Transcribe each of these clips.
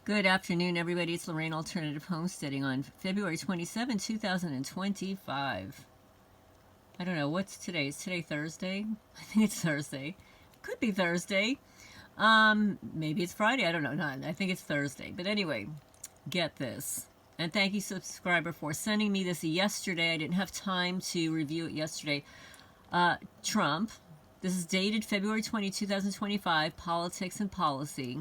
Good afternoon, everybody. It's Lorraine Alternative Homesteading on February 27, 2025. I don't know, what's today? Is today Thursday? I think it's Thursday. Could be Thursday. Maybe it's Friday. I don't know. No, I think it's Thursday. But anyway, get this. And thank you, subscriber, for sending me this yesterday. I didn't have time to review it yesterday. Trump. This is dated February 20, 2025. Politics and policy.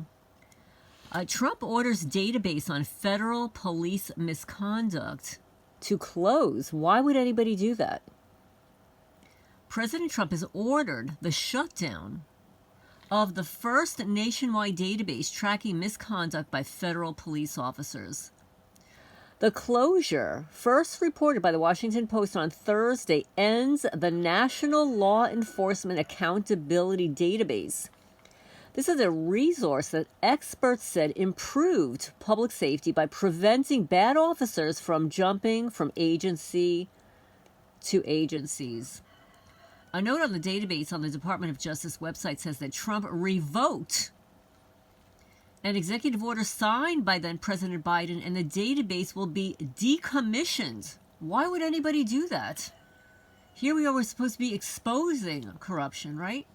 Trump orders database on federal police misconduct to close. Why would anybody do that? President Trump has ordered the shutdown of the first nationwide database tracking misconduct by federal police officers. The closure, first reported by the Washington Post on Thursday, ends the National Law Enforcement Accountability Database. This is a resource that experts said improved public safety by preventing bad officers from jumping from agency to agencies. A note on the database on the Department of Justice website says that Trump revoked an executive order signed by then President Biden, and the database will be decommissioned. Why would anybody do that? Here we are, we're supposed to be exposing corruption, right?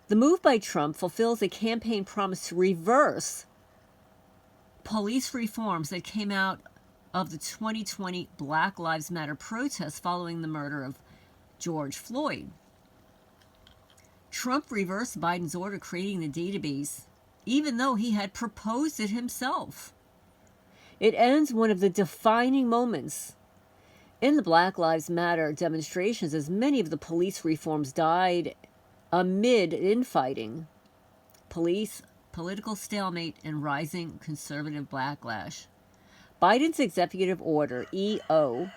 The move by Trump fulfills a campaign promise to reverse police reforms that came out of the 2020 Black Lives Matter protests following the murder of George Floyd. Trump reversed Biden's order creating the database, even though he had proposed it himself. It ends one of the defining moments in the Black Lives Matter demonstrations, as many of the police reforms died amid infighting, police, political stalemate, and rising conservative backlash. Biden's executive order, EO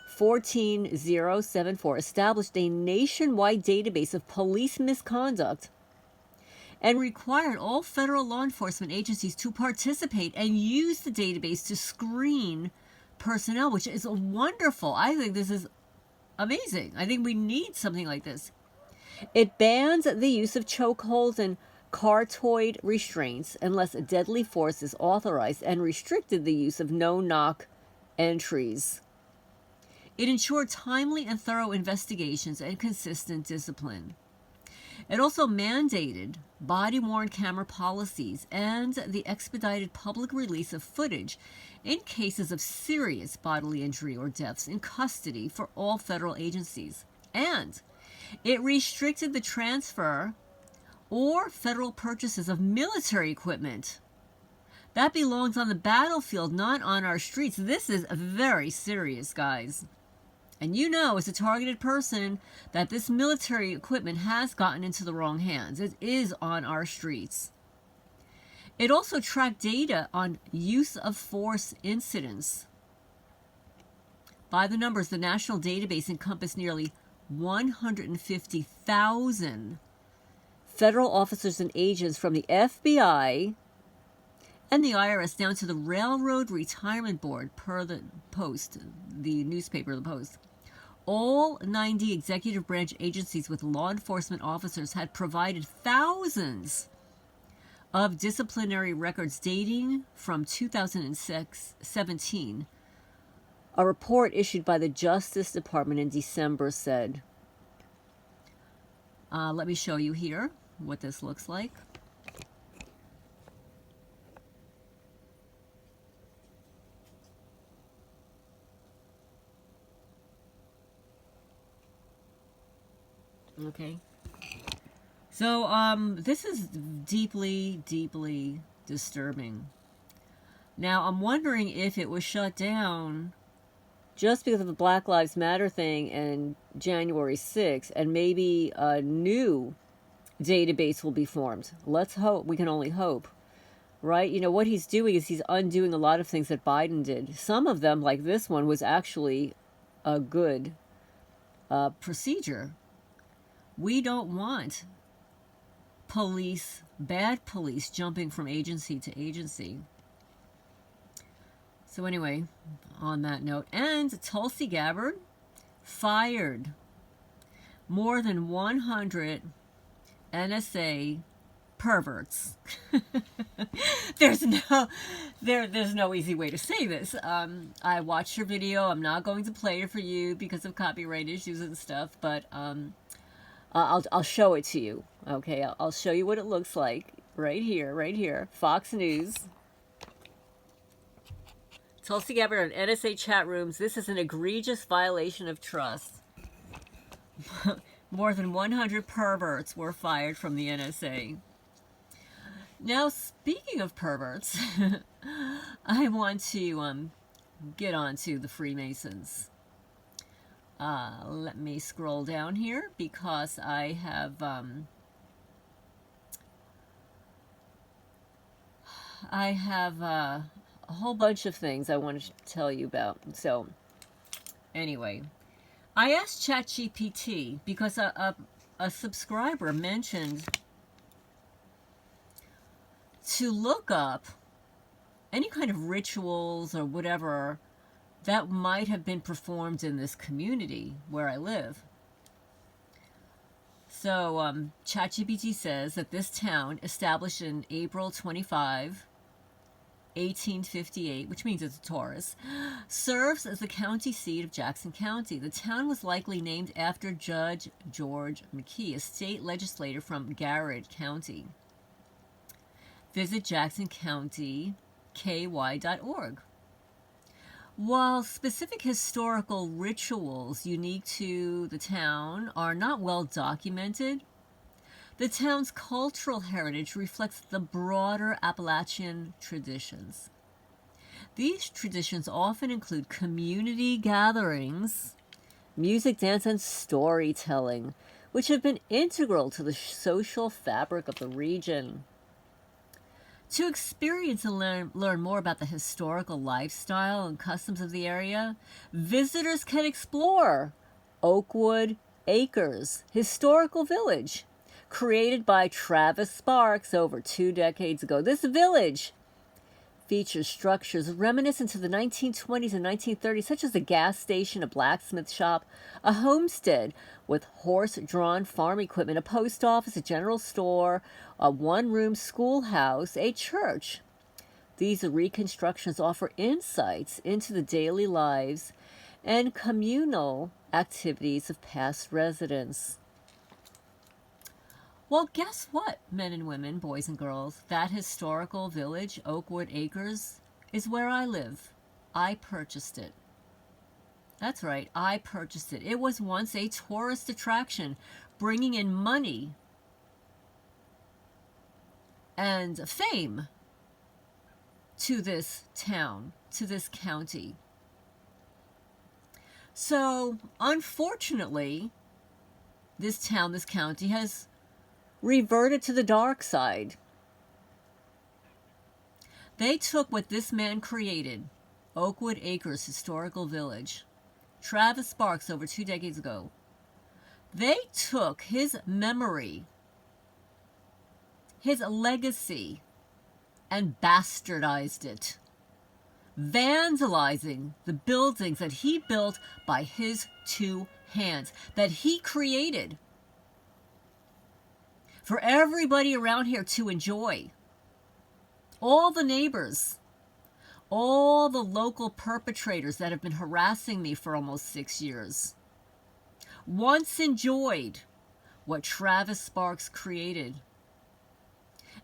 14074, established a nationwide database of police misconduct and required all federal law enforcement agencies to participate and use the database to screen personnel, which is wonderful. I think this is amazing. I think we need something like this. It bans the use of chokeholds and cartoid restraints unless a deadly force is authorized, and restricted the use of no-knock entries. It ensured timely and thorough investigations and consistent discipline. It also mandated body-worn camera policies and the expedited public release of footage in cases of serious bodily injury or deaths in custody for all federal agencies. And it restricted the transfer or federal purchases of military equipment. That belongs on the battlefield, not on our streets. This is very serious, guys. And you know, as a targeted person, that this military equipment has gotten into the wrong hands. It is on our streets. It also tracked data on use of force incidents. By the numbers, the national database encompassed nearly 150,000 federal officers and agents from the FBI and the IRS down to the Railroad Retirement Board, per the Post, the newspaper, the Post. All 90 executive branch agencies with law enforcement officers had provided thousands of disciplinary records dating from 2017. A report issued by the Justice Department in December said. Let me show you here what this looks like. Okay. So, this is deeply, deeply disturbing. Now, I'm wondering if it was shut down just because of the Black Lives Matter thing and January 6th, and maybe a new database will be formed. Let's hope. We can only hope, right? You know, what he's doing is he's undoing a lot of things that Biden did. Some of them, like this one, was actually a good procedure. We don't want police, bad police, jumping from agency to agency. So anyway, on that note, and Tulsi Gabbard fired. More than 100 NSA perverts. There's no easy way to say this. I watched your video. I'm not going to play it for you because of copyright issues and stuff, but I'll show it to you. Okay, I'll show you what it looks like right here. Fox News. Tulsi Gabbard on NSA chat rooms. This is an egregious violation of trust. More than 100 perverts were fired from the NSA. Now, speaking of perverts, I want to get on to the Freemasons. Let me scroll down here because I have a whole bunch of things I wanted to tell you about. So, anyway, I asked ChatGPT because a subscriber mentioned to look up any kind of rituals or whatever that might have been performed in this community where I live. So, ChatGPT says that this town, established in April 25, 1858, which means it's a Taurus, serves as the county seat of Jackson County. The town was likely named after Judge George McKee, a state legislator from Garrett County. Visit jacksoncountyky.org. While specific historical rituals unique to the town are not well documented, the town's cultural heritage reflects the broader Appalachian traditions. These traditions often include community gatherings, music, dance, and storytelling, which have been integral to the social fabric of the region. To experience and learn more about the historical lifestyle and customs of the area, visitors can explore Oakwood Acres Historical Village, created by Travis Sparks over 2 decades ago. This village features structures reminiscent to the 1920s and 1930s, such as a gas station, a blacksmith shop, a homestead with horse-drawn farm equipment, a post office, a general store, a one-room schoolhouse, a church. These reconstructions offer insights into the daily lives and communal activities of past residents. Well, guess what, men and women, boys and girls? That historical village, Oakwood Acres, is where I live. I purchased it. That's right, I purchased it. It was once a tourist attraction, bringing in money and fame to this town, to this county. So, unfortunately, this town, this county has reverted to the dark side. They took what this man created, Oakwood Acres Historical Village, Travis Sparks over 2 decades ago. They took his memory, his legacy, and bastardized it, vandalizing the buildings that he built by his 2 hands, that he created for everybody around here to enjoy. All the neighbors, all the local perpetrators that have been harassing me for almost 6 years, once enjoyed what Travis Sparks created.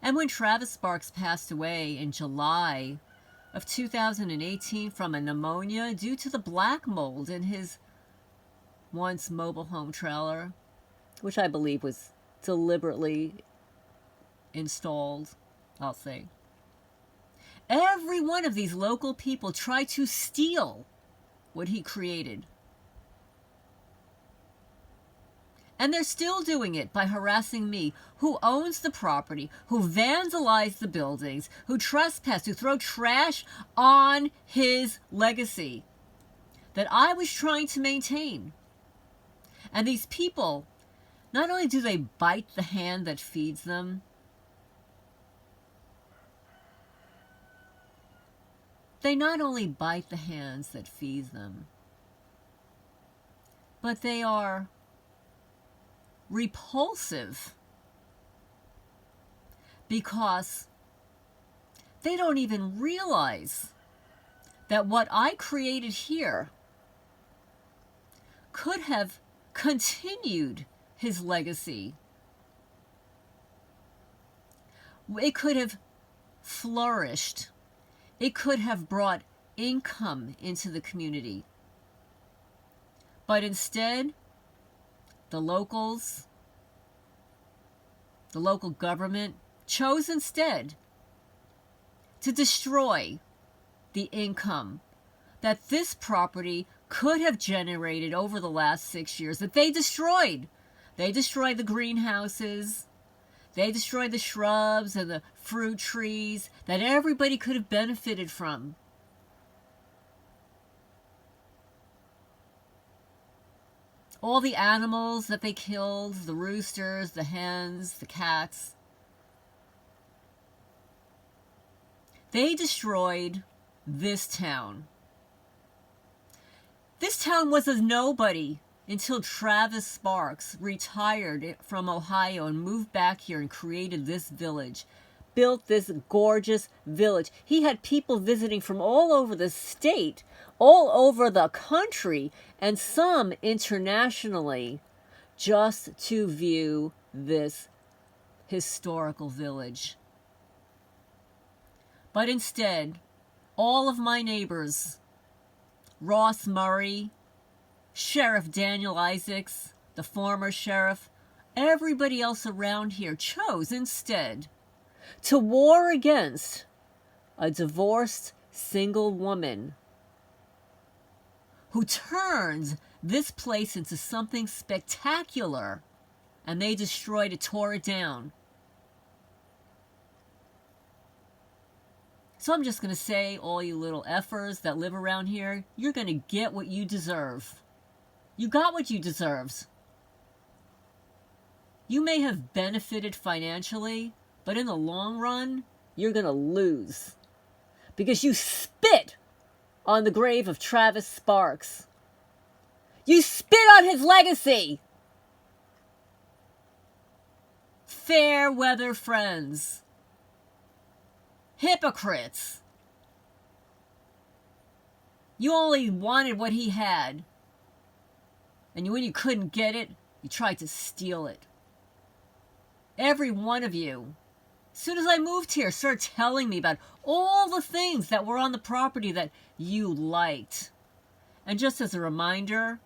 And when Travis Sparks passed away in July of 2018 from a pneumonia due to the black mold in his once mobile home trailer, which I believe was deliberately installed, I'll say. Every one of these local people tried to steal what he created. And they're still doing it by harassing me, who owns the property, who vandalized the buildings, who trespassed, who throw trash on his legacy that I was trying to maintain. And these people, not only do they bite the hand that feeds them, they not only bite the hands that feed them, but they are repulsive. because they don't even realize that what I created here could have continued his legacy. It could have flourished. It could have brought income into the community. But instead, the locals, the local government chose instead to destroy the income that this property could have generated over the last 6 years that they destroyed. They destroyed the greenhouses. They destroyed the shrubs and the fruit trees that everybody could have benefited from. All the animals that they killed, the roosters, the hens, the cats. They destroyed this town. This town was a nobody until Travis Sparks retired from Ohio and moved back here and created this village, built this gorgeous village. He had people visiting from all over the state, all over the country, and some internationally, just to view this historical village. But instead, all of my neighbors, Ross Murray, Sheriff Daniel Isaacs, the former sheriff, everybody else around here chose instead to war against a divorced single woman who turns this place into something spectacular, and they destroyed it, tore it down. So I'm just going to say, all you little effers that live around here, you're going to get what you deserve. You got what you deserved. You may have benefited financially, but in the long run, you're going to lose. Because you spit on the grave of Travis Sparks. You spit on his legacy. Fair weather friends. Hypocrites. You only wanted what he had. And when you couldn't get it, you tried to steal it. Every one of you. As soon as I moved here, started telling me about all the things that were on the property that you liked. And just as a reminder,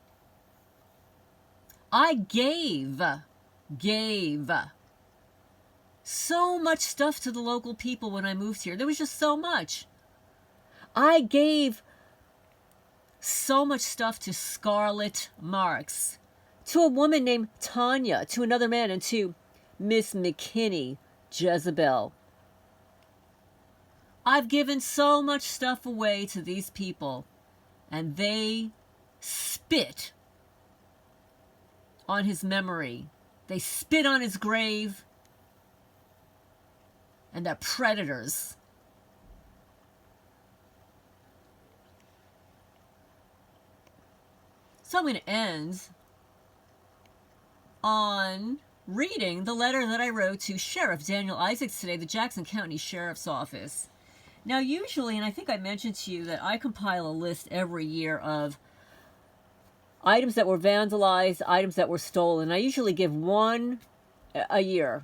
I gave so much stuff to the local people when I moved here. There was just so much. I gave so much stuff to Scarlett Marks, to a woman named Tanya, to another man, and to Miss McKinney Jezebel. I've given so much stuff away to these people, and they spit on his memory. They spit on his grave. And they're predators. So I'm going to end on reading the letter that I wrote to Sheriff Daniel Isaacs today, the Jackson County Sheriff's Office. Now, usually, and I think I mentioned to you that I compile a list every year of items that were vandalized, items that were stolen. I usually give one a year.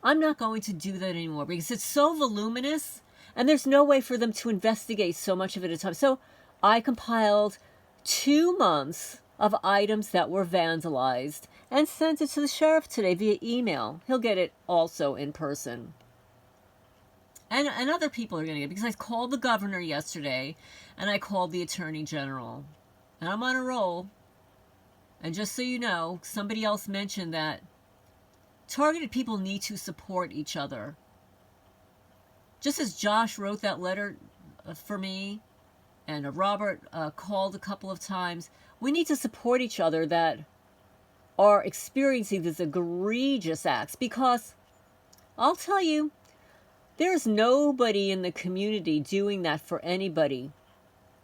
I'm not going to do that anymore because it's so voluminous and there's no way for them to investigate so much of it at a time. So I compiled 2 months of items that were vandalized and sent it to the sheriff today via email. He'll get it also in person. And other people are going to get it because I called the governor yesterday and I called the attorney general. And I'm on a roll. And just so you know, somebody else mentioned that targeted people need to support each other. Just as Josh wrote that letter for me, and Robert called a couple of times, we need to support each other that are experiencing these egregious acts. Because, I'll tell you, there's nobody in the community doing that for anybody.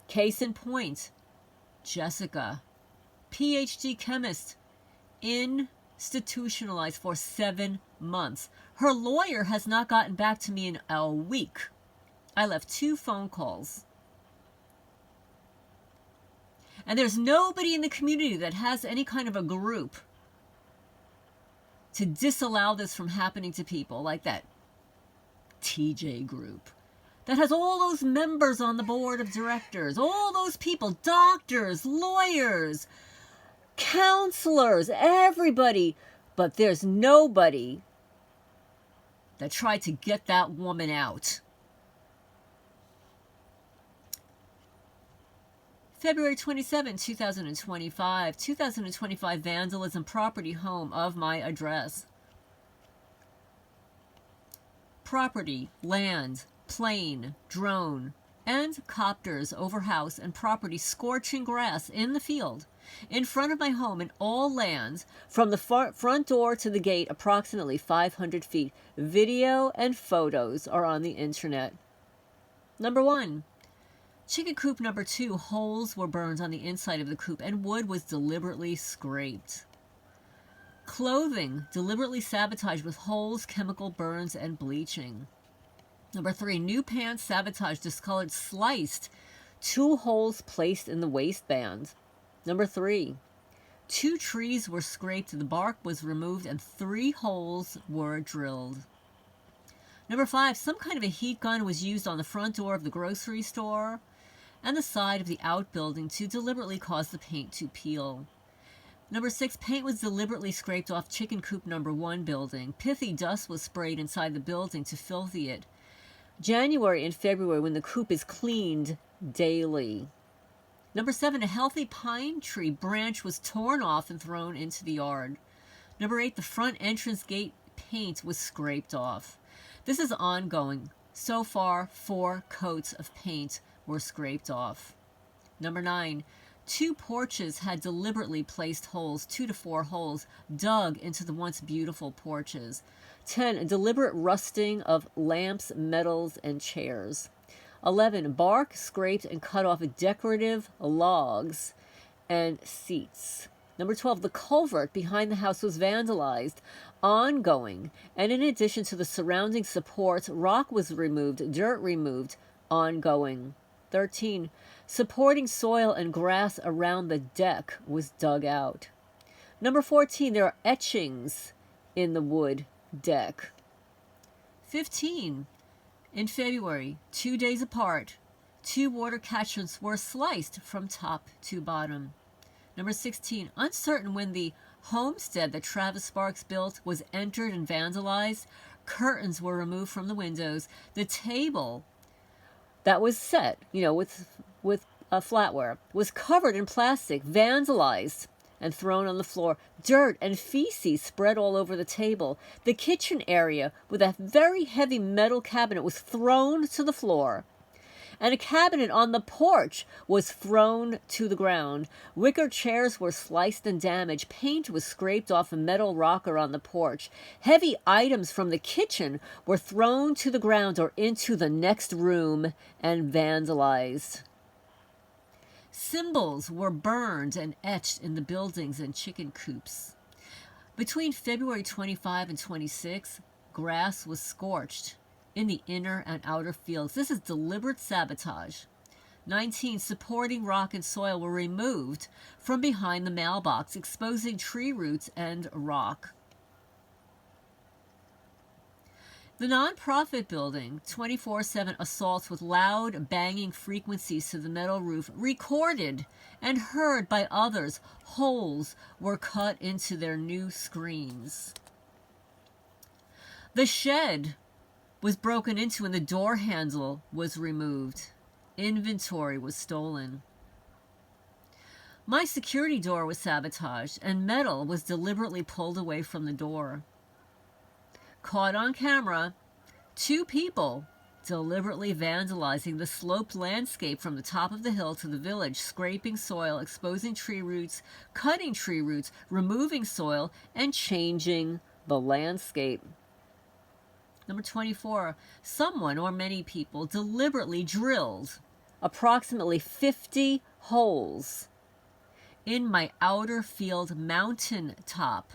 Case in point, Jessica, PhD chemist, institutionalized for 7 months. Her lawyer has not gotten back to me in a week. I left 2 phone calls. And there's nobody in the community that has any kind of a group to disallow this from happening to people, like that TJ group that has all those members on the board of directors, all those people, doctors, lawyers, counselors, everybody. But there's nobody that tried to get that woman out. February 27, 2025. 2025 vandalism, property, home of my address. Property, land, plane, drone, and copters over house and property scorching grass in the field in front of my home in all lands from the front door to the gate approximately 500 feet. Video and photos are on the internet. Number 1. Chicken coop number 2, holes were burned on the inside of the coop and wood was deliberately scraped. Clothing deliberately sabotaged with holes, chemical burns, and bleaching. Number 3, new pants sabotaged, discolored, sliced, 2 holes placed in the waistband. Number 3, 2 trees were scraped, the bark was removed, and 3 holes were drilled. Number 5, some kind of a heat gun was used on the front door of the grocery store and the side of the outbuilding to deliberately cause the paint to peel. Number 6, paint was deliberately scraped off chicken coop number 1 building. Pithy dust was sprayed inside the building to filthy it. January and February, when the coop is cleaned daily. Number 7, a healthy pine tree branch was torn off and thrown into the yard. Number 8, the front entrance gate paint was scraped off. This is ongoing. So far, 4 coats of paint were scraped off. Number 9, 2 porches had deliberately placed holes, 2 to 4 holes, dug into the once beautiful porches. 10, a deliberate rusting of lamps, metals, and chairs. 11, bark scraped and cut off decorative logs and seats. Number 12, the culvert behind the house was vandalized, ongoing, and in addition to the surrounding supports, rock was removed, dirt removed, ongoing. 13, supporting soil and grass around the deck was dug out. Number 14, there are etchings in the wood deck. 15, in February, 2 days apart, 2 water catchments were sliced from top to bottom. Number 16, uncertain when the homestead that Travis Sparks built was entered and vandalized, curtains were removed from the windows. The table that was set, with flatware, was covered in plastic, vandalized, and thrown on the floor. Dirt and feces spread all over the table. The kitchen area with a very heavy metal cabinet was thrown to the floor. And a cabinet on the porch was thrown to the ground. Wicker chairs were sliced and damaged. Paint was scraped off a metal rocker on the porch. Heavy items from the kitchen were thrown to the ground or into the next room and vandalized. Symbols were burned and etched in the buildings and chicken coops. Between February 25 and 26, grass was scorched in the inner and outer fields. This is deliberate sabotage. 19, supporting rock and soil were removed from behind the mailbox, exposing tree roots and rock. The nonprofit building, 24/7 assaults with loud banging frequencies to the metal roof, recorded and heard by others. Holes were cut into their new screens. The shed was broken into and the door handle was removed. Inventory was stolen. My security door was sabotaged and metal was deliberately pulled away from the door. Caught on camera, 2 people deliberately vandalizing the sloped landscape from the top of the hill to the village, scraping soil, exposing tree roots, cutting tree roots, removing soil, and changing the landscape. Number 24, someone or many people deliberately drilled approximately 50 holes in my outer field mountain top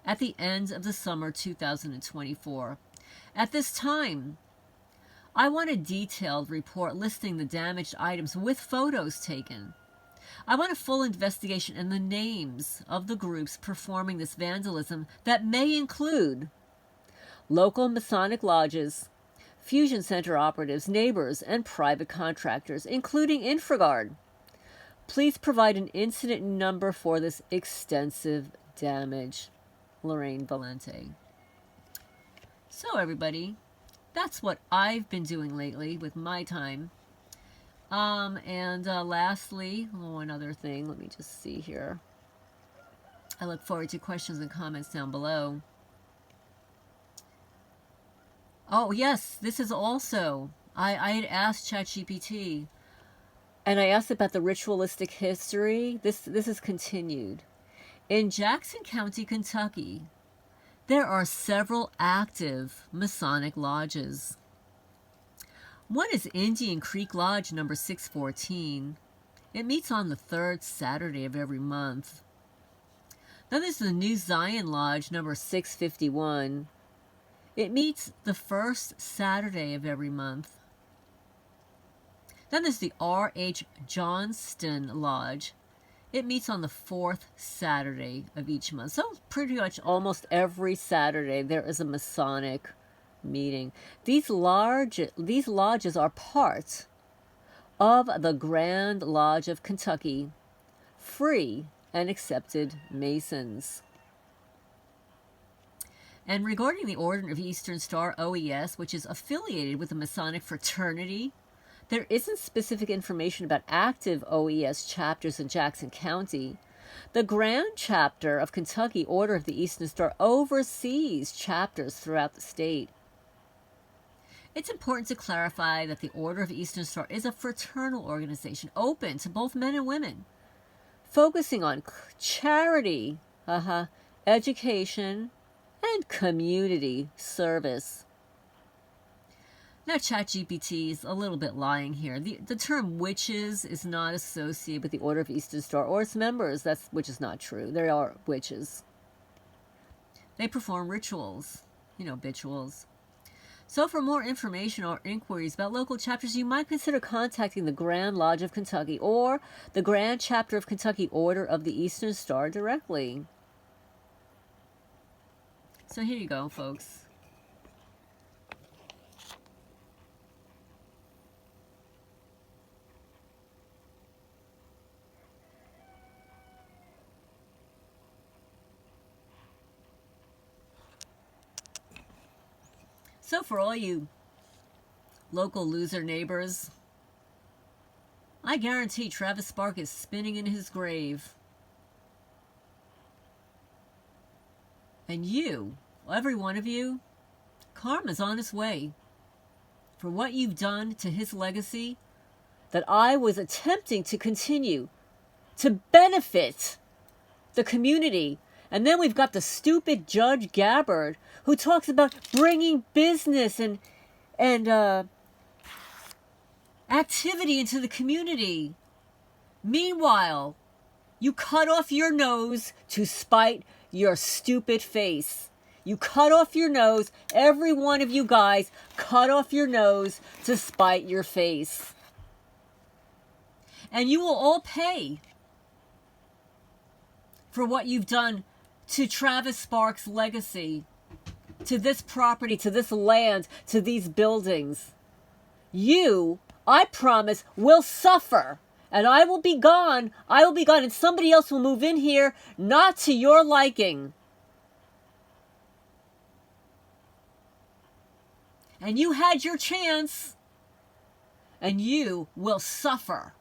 at the end of the summer 2024. At this time, I want a detailed report listing the damaged items with photos taken. I want a full investigation and the names of the groups performing this vandalism that may include local Masonic lodges, Fusion Center operatives, neighbors, and private contractors, including Infraguard. Please provide an incident number for this extensive damage. Lorraine Valente. So everybody, that's what I've been doing lately with my time. Lastly, one other thing, let me just see here. I look forward to questions and comments down below. Oh yes, this is also, I had asked ChatGPT, and I asked about the ritualistic history. This is continued. In Jackson County, Kentucky, there are several active Masonic lodges. One is Indian Creek Lodge number 614. It meets on the third Saturday of every month. Then there's the New Zion Lodge number 651. It meets the first Saturday of every month. Then there's the R.H. Johnston Lodge. It meets on the fourth Saturday of each month. So pretty much almost every Saturday there is a Masonic meeting. These lodges are part of the Grand Lodge of Kentucky, free and accepted Masons. And regarding the Order of Eastern Star, OES, which is affiliated with the Masonic fraternity, there isn't specific information about active OES chapters in Jackson County. The Grand Chapter of Kentucky Order of the Eastern Star oversees chapters throughout the state. It's important to clarify that the Order of Eastern Star is a fraternal organization open to both men and women, focusing on charity, education, and community service. Now, ChatGPT is a little bit lying here. The term witches is not associated with the Order of Eastern Star or its members, which is not true. There are witches. They perform rituals, bituals. So for more information or inquiries about local chapters, you might consider contacting the Grand Lodge of Kentucky or the Grand Chapter of Kentucky Order of the Eastern Star directly. So here you go, folks. So for all you local loser neighbors, I guarantee Travis Spark is spinning in his grave. And you, every one of you, karma's on its way for what you've done to his legacy that I was attempting to continue to benefit the community. And then we've got the stupid Judge Gabbard who talks about bringing business and activity into the community. Meanwhile, you cut off your nose to spite your stupid face. You cut off your nose. Every one of you guys cut off your nose to spite your face. And you will all pay for what you've done to Travis Sparks' legacy, to this property, to this land, to these buildings. You, I promise, will suffer. And I will be gone. I will be gone. And somebody else will move in here, not to your liking. And you had your chance. And you will suffer.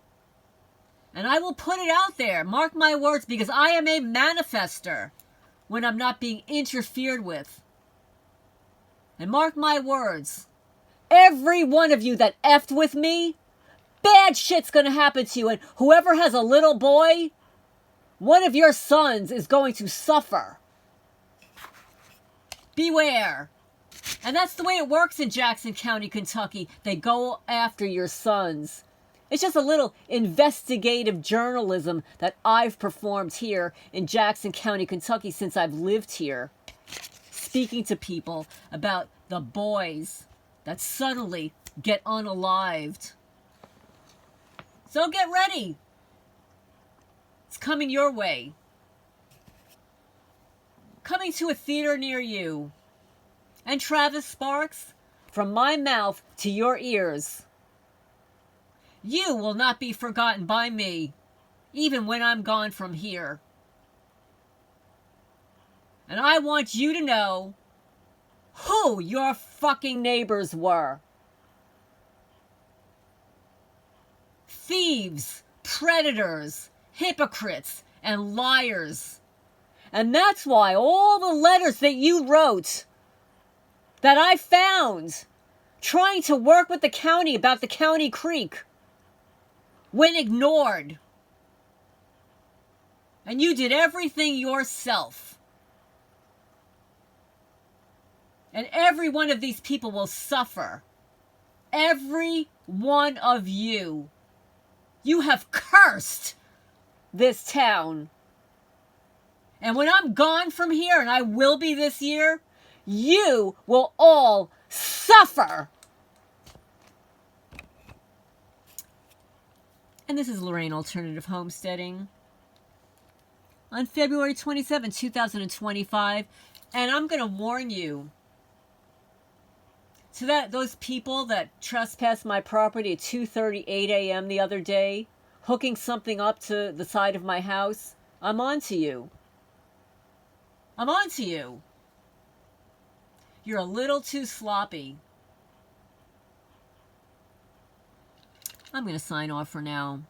And I will put it out there. Mark my words, because I am a manifester when I'm not being interfered with. And mark my words, every one of you that effed with me, bad shit's gonna happen to you. And whoever has a little boy, one of your sons is going to suffer. Beware. And that's the way it works in Jackson County, Kentucky. They go after your sons. It's just a little investigative journalism that I've performed here in Jackson County, Kentucky since I've lived here. Speaking to people about the boys that suddenly get unalived. So get ready. It's coming your way. Coming to a theater near you. And Travis Sparks, from my mouth to your ears. You will not be forgotten by me, even when I'm gone from here. And I want you to know who your fucking neighbors were. Thieves, predators, hypocrites, and liars. And that's why all the letters that you wrote, that I found, trying to work with the county about the county creek, went ignored. And you did everything yourself. And every one of these people will suffer. Every one of you. You have cursed this town. And when I'm gone from here, and I will be this year, you will all suffer. And this is Lorraine Alternative Homesteading on February 27, 2025. And I'm going to warn you, to those people that trespassed my property at 2:38 a.m. the other day, hooking something up to the side of my house, I'm on to you. I'm on to you. You're a little too sloppy. I'm going to sign off for now.